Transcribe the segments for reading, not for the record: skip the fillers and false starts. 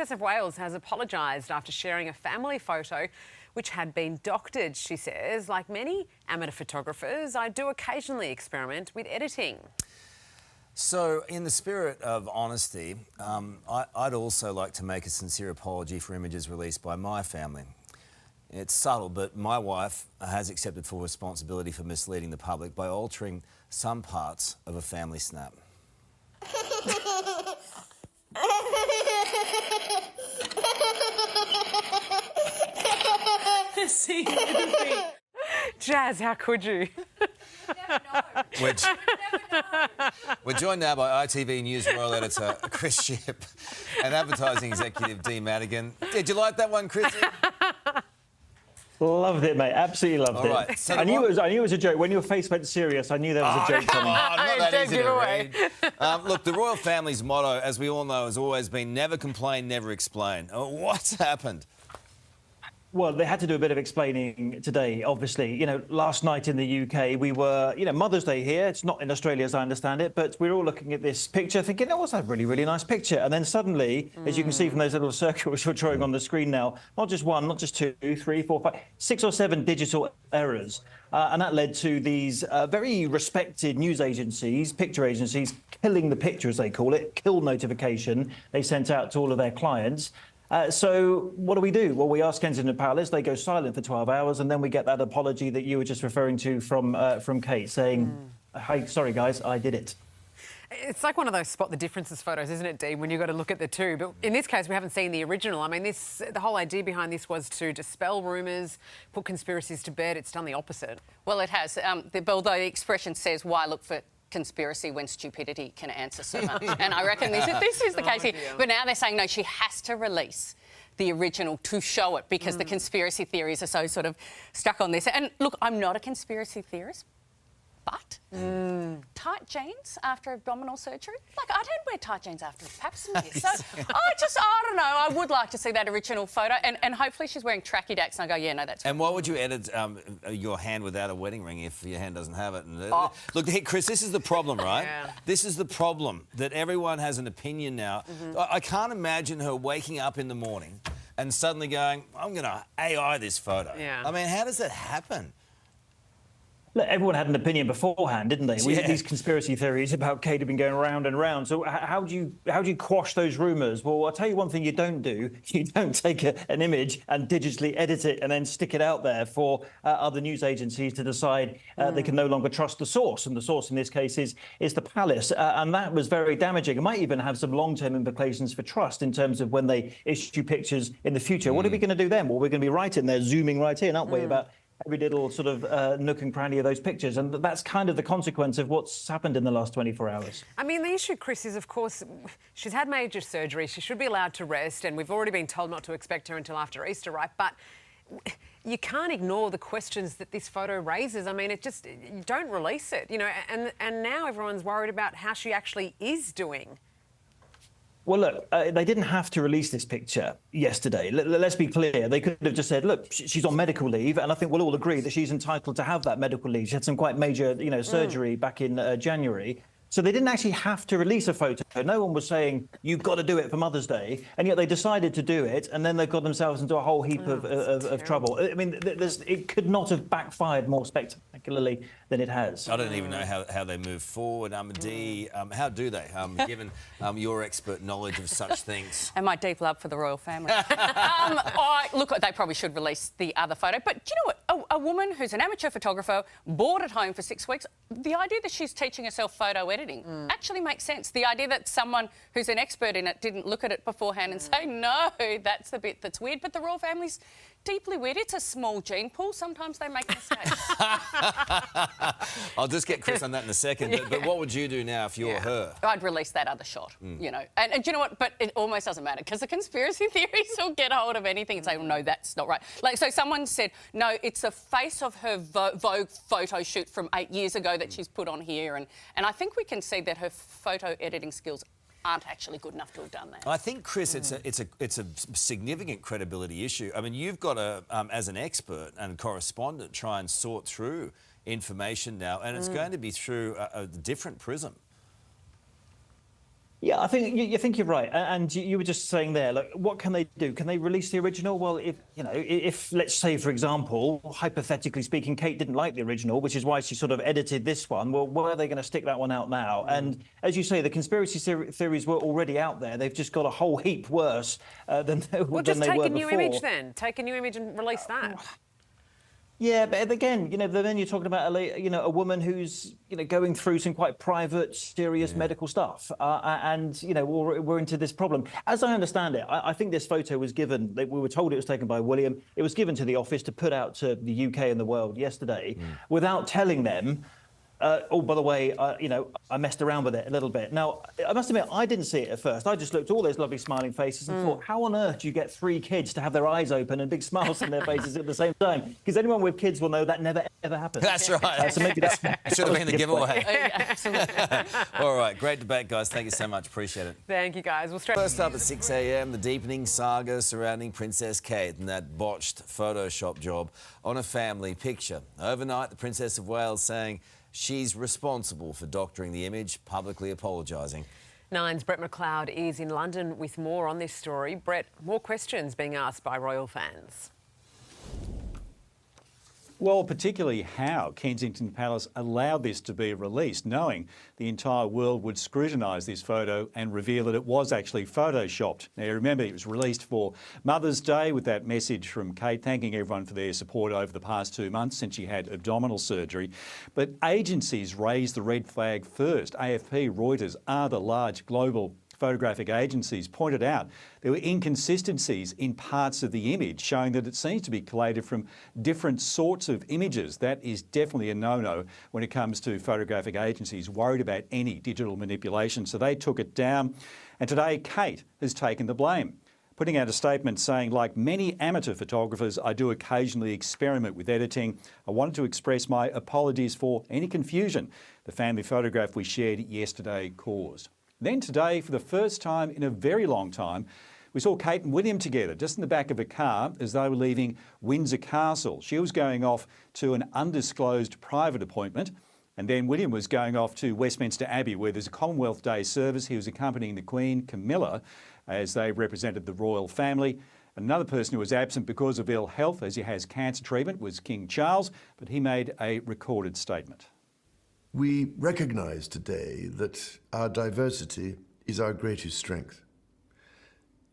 Princess of Wales has apologised after sharing a family photo which had been doctored. She says, like many amateur photographers, I do occasionally experiment with editing. So, in the spirit of honesty, I'd also like to make a sincere apology for images released by my family. It's subtle, but my wife has accepted full responsibility for misleading the public by altering some parts of a family snap. See, Jazz, how could you? We're joined now by ITV News Royal Editor Chris Shipp and Advertising Executive Dean Madigan. Did you like that one, Chris? Loved it, mate. Absolutely loved it. Right, so I knew it was a joke. When your face went serious, I knew there was a joke coming. Not that easy to read. Look, the royal family's motto, as we all know, has always been never complain, never explain. What's happened? Well, they had to do a bit of explaining today, obviously. You know, last night in the UK, we were, Mother's Day here. It's not in Australia, as I understand it, but we're all looking at this picture thinking, oh, what's that really, really nice picture? And then suddenly, as you can see from those little circles we're drawing on the screen now, not just one, not just 2, 3, 4, 5, 6 or 7 digital errors. And that led to these very respected news agencies, picture agencies, killing the picture, as they call it, kill notification they sent out to all of their clients. So what do? Well, we ask Kensington Palace. They go silent for 12 hours, and then we get that apology that you were just referring to from Kate, saying, "Hey, sorry guys, I did it." It's like one of those spot the differences photos, isn't it, Dean, when you've got to look at the two? But in this case, we haven't seen the original. I mean, the whole idea behind this was to dispel rumours, put conspiracies to bed. It's done the opposite. Well, it has. Although the expression says, why look for conspiracy when stupidity can answer so much? And I reckon this is the case here. But now they're saying, no, she has to release the original to show it because the conspiracy theories are so sort of stuck on this. And look, I'm not a conspiracy theorist, but tight jeans after abdominal surgery? Like, I don't wear tight jeans after pap smear. So I don't know. I would like to see that original photo. And hopefully she's wearing tracky dacks and I go, yeah, no, that's... And why would you edit your hand without a wedding ring if your hand doesn't have it? And, look, hey, Chris, this is the problem, right? Yeah. This is the problem, that everyone has an opinion now. I can't imagine her waking up in the morning and suddenly going, I'm going to AI this photo. Yeah. I mean, how does that happen? Look, everyone had an opinion beforehand, didn't they? Yeah. These conspiracy theories about Kate have been going round and round. So how do you quash those rumours? Well, I'll tell you one thing you don't do. You don't take an image and digitally edit it and then stick it out there for other news agencies to decide they can no longer trust the source. And the source in this case is the palace. And that was very damaging. It might even have some long-term implications for trust in terms of when they issue pictures in the future. What are we going to do then? Well, we're going to be right in there, zooming right in, aren't we, about every little sort of nook and cranny of those pictures. And that's kind of the consequence of what's happened in the last 24 hours. I mean, the issue, Chris, is, of course, she's had major surgery. She should be allowed to rest, and we've already been told not to expect her until after Easter, right? But you can't ignore the questions that this photo raises. I mean, you don't release it, and now everyone's worried about how she actually is doing. Well, look, they didn't have to release this picture yesterday. Let's be clear. They could have just said, look, she's on medical leave, and I think we'll all agree that she's entitled to have that medical leave. She had some quite major, surgery back in January. So they didn't actually have to release a photo. No one was saying, you've got to do it for Mother's Day. And yet they decided to do it, and then they've got themselves into a whole heap of trouble. I mean, it could not have backfired more spectacularly than it has. I don't even know how they move forward. Dee, how do they, given your expert knowledge of such things? And my deep love for the royal family. Look, they probably should release the other photo. But do you know what? A woman who's an amateur photographer, bored at home for 6 weeks, the idea that she's teaching herself photo editing actually makes sense. The idea that someone who's an expert in it didn't look at it beforehand and say, no, that's the bit that's weird. But the royal family's deeply weird. It's a small gene pool. Sometimes they make mistakes. I'll just get Chris on that in a second. But what would you do now if you were her? I'd release that other shot, And you know what? But it almost doesn't matter because the conspiracy theories will get hold of anything and say, well, no, that's not right. Like, so someone said, no, it's a face of her Vogue photo shoot from 8 years ago that she's put on here. And I think we can see that her photo editing skills aren't actually good enough to have done that. I think, Chris, it's a significant credibility issue. I mean, you've got to, as an expert and correspondent, try and sort through information now, and it's going to be through a different prism. Yeah, I think you think you're right, and you were just saying there, like, what can they do? Can they release the original? Well, if let's say, for example, hypothetically speaking, Kate didn't like the original, which is why she sort of edited this one. Well, where are they going to stick that one out now? And as you say, the conspiracy theories were already out there. They've just got a whole heap worse than they were before. Well, just take a new image then. Take a new image and release that. Yeah, but again, then you're talking about a woman who's going through some quite private, serious medical stuff, and we're into this problem. As I understand it, I think this photo was given. We were told it was taken by William. It was given to the office to put out to the UK and the world yesterday, without telling them. Oh, by the way, I messed around with it a little bit. Now, I must admit, I didn't see it at first. I just looked at all those lovely smiling faces and thought, how on earth do you get 3 kids to have their eyes open and big smiles on their faces at the same time? Because anyone with kids will know that never, ever happens. That's right. So maybe that should have been the giveaway. Absolutely. All right, great debate, guys. Thank you so much. Appreciate it. Thank you, guys. First up at 6 a.m, the deepening saga surrounding Princess Kate and that botched Photoshop job on a family picture. Overnight, the Princess of Wales saying she's responsible for doctoring the image, publicly apologising. Nine's Brett McLeod is in London with more on this story. Brett, more questions being asked by royal fans. Well, particularly how Kensington Palace allowed this to be released, knowing the entire world would scrutinise this photo and reveal that it was actually photoshopped. Now, remember, it was released for Mother's Day with that message from Kate thanking everyone for their support over the past 2 months since she had abdominal surgery. But agencies raised the red flag first. AFP, Reuters, other large global photographic agencies pointed out there were inconsistencies in parts of the image, showing that it seems to be collated from different sorts of images. That is definitely a no-no when it comes to photographic agencies worried about any digital manipulation. So they took it down. And today, Kate has taken the blame, putting out a statement saying, like many amateur photographers, I do occasionally experiment with editing. I wanted to express my apologies for any confusion the family photograph we shared yesterday caused. Then today, for the first time in a very long time, we saw Kate and William together, just in the back of a car as they were leaving Windsor Castle. She was going off to an undisclosed private appointment, and then William was going off to Westminster Abbey, where there's a Commonwealth Day service. He was accompanying the Queen, Camilla, as they represented the royal family. Another person who was absent because of ill health, as he has cancer treatment, was King Charles, but he made a recorded statement. We recognise today that our diversity is our greatest strength.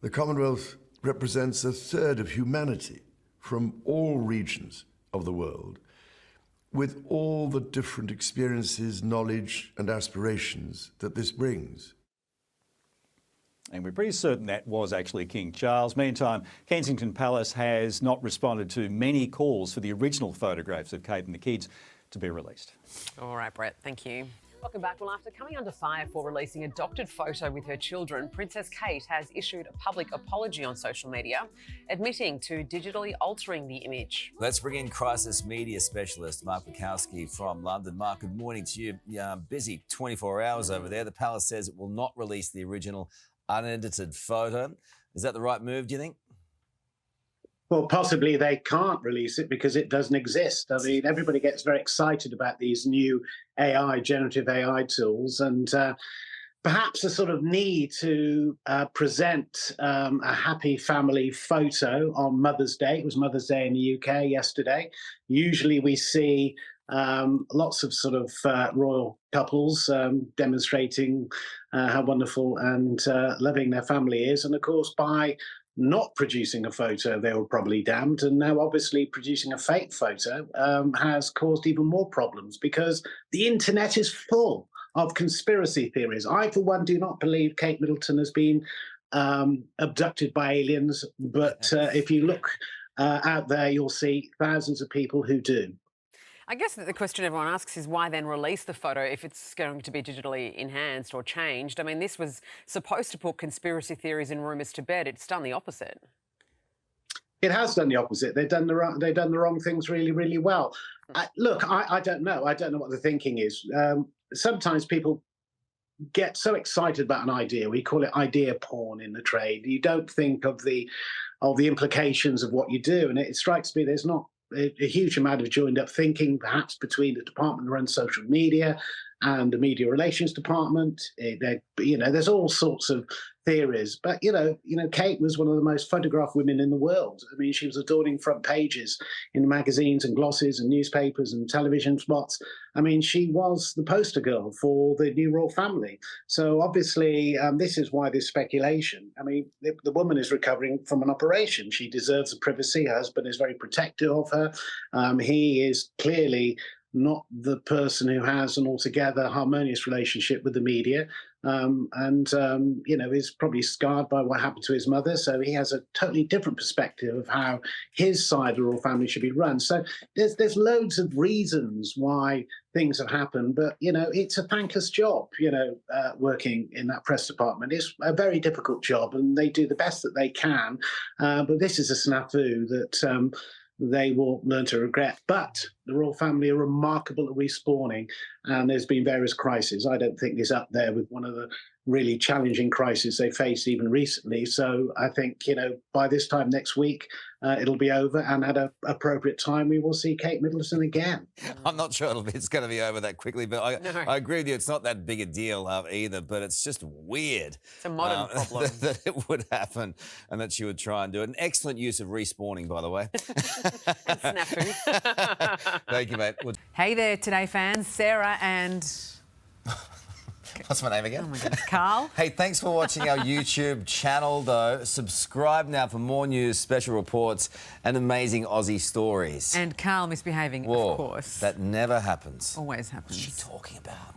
The Commonwealth represents a third of humanity from all regions of the world, with all the different experiences, knowledge and aspirations that this brings. And we're pretty certain that was actually King Charles. Meantime, Kensington Palace has not responded to many calls for the original photographs of Kate and the kids to be released. All right, Brett, thank you. Welcome back. Well, after coming under fire for releasing a doctored photo with her children, Princess Kate has issued a public apology on social media, admitting to digitally altering the image. Let's bring in crisis media specialist Mark Borkowski from London. Mark, good morning to you. Busy 24 hours over there. The palace says it will not release the original unedited photo. Is that the right move, do you think? Well, possibly they can't release it because it doesn't exist. I mean, everybody gets very excited about these new AI, generative AI tools, and perhaps a sort of need to present a happy family photo on Mother's Day. It was Mother's Day in the UK yesterday. Usually we see lots of sort of royal couples demonstrating how wonderful and loving their family is. And of course, by not producing a photo, they were probably damned. And now obviously producing a fake photo has caused even more problems because the internet is full of conspiracy theories. I, for one, do not believe Kate Middleton has been abducted by aliens. But if you look out there, you'll see thousands of people who do. I guess the question everyone asks is why then release the photo if it's going to be digitally enhanced or changed? I mean, this was supposed to put conspiracy theories and rumours to bed. It's done the opposite. It has done the opposite. They've done the wrong things really, really well. Look, I don't know. I don't know what the thinking is. Sometimes people get so excited about an idea. We call it idea porn in the trade. You don't think of the implications of what you do, and it strikes me there's not a huge amount of joined up thinking, perhaps between the department that runs social media and the media relations department. There's all sorts of theories, but Kate was one of the most photographed women in the world. I mean, she was adorning front pages in magazines and glosses and newspapers and television spots. I mean, she was the poster girl for the new royal family. So obviously, this is why there's speculation. I mean, the woman is recovering from an operation. She deserves the privacy. Her husband is very protective of her. He is clearly not the person who has an altogether harmonious relationship with the media, is probably scarred by what happened to his mother. So he has a totally different perspective of how his side of the royal family should be run. So there's loads of reasons why things have happened, but it's a thankless job. Working in that press department is a very difficult job, and they do the best that they can. But this is a snafu that they will learn to regret. But the royal family are remarkable at respawning, and there's been various crises. I don't think it's up there with one of the really challenging crises they faced even recently. So I think, by this time next week, it'll be over, and at an appropriate time, we will see Kate Middleton again. I'm not sure it's going to be over that quickly, but I agree with you. It's not that big a deal either, but it's just weird. It's a modern problem. That it would happen and that she would try and do it. An excellent use of respawning, by the way. And snafu. Thank you, mate. Hey there, Today fans. Sarah and... What's my name again? Oh, my goodness. Carl. Hey, thanks for watching our YouTube channel, though. Subscribe now for more news, special reports and amazing Aussie stories. And Carl misbehaving, Whoa, of course. That never happens. Always happens. What's she talking about?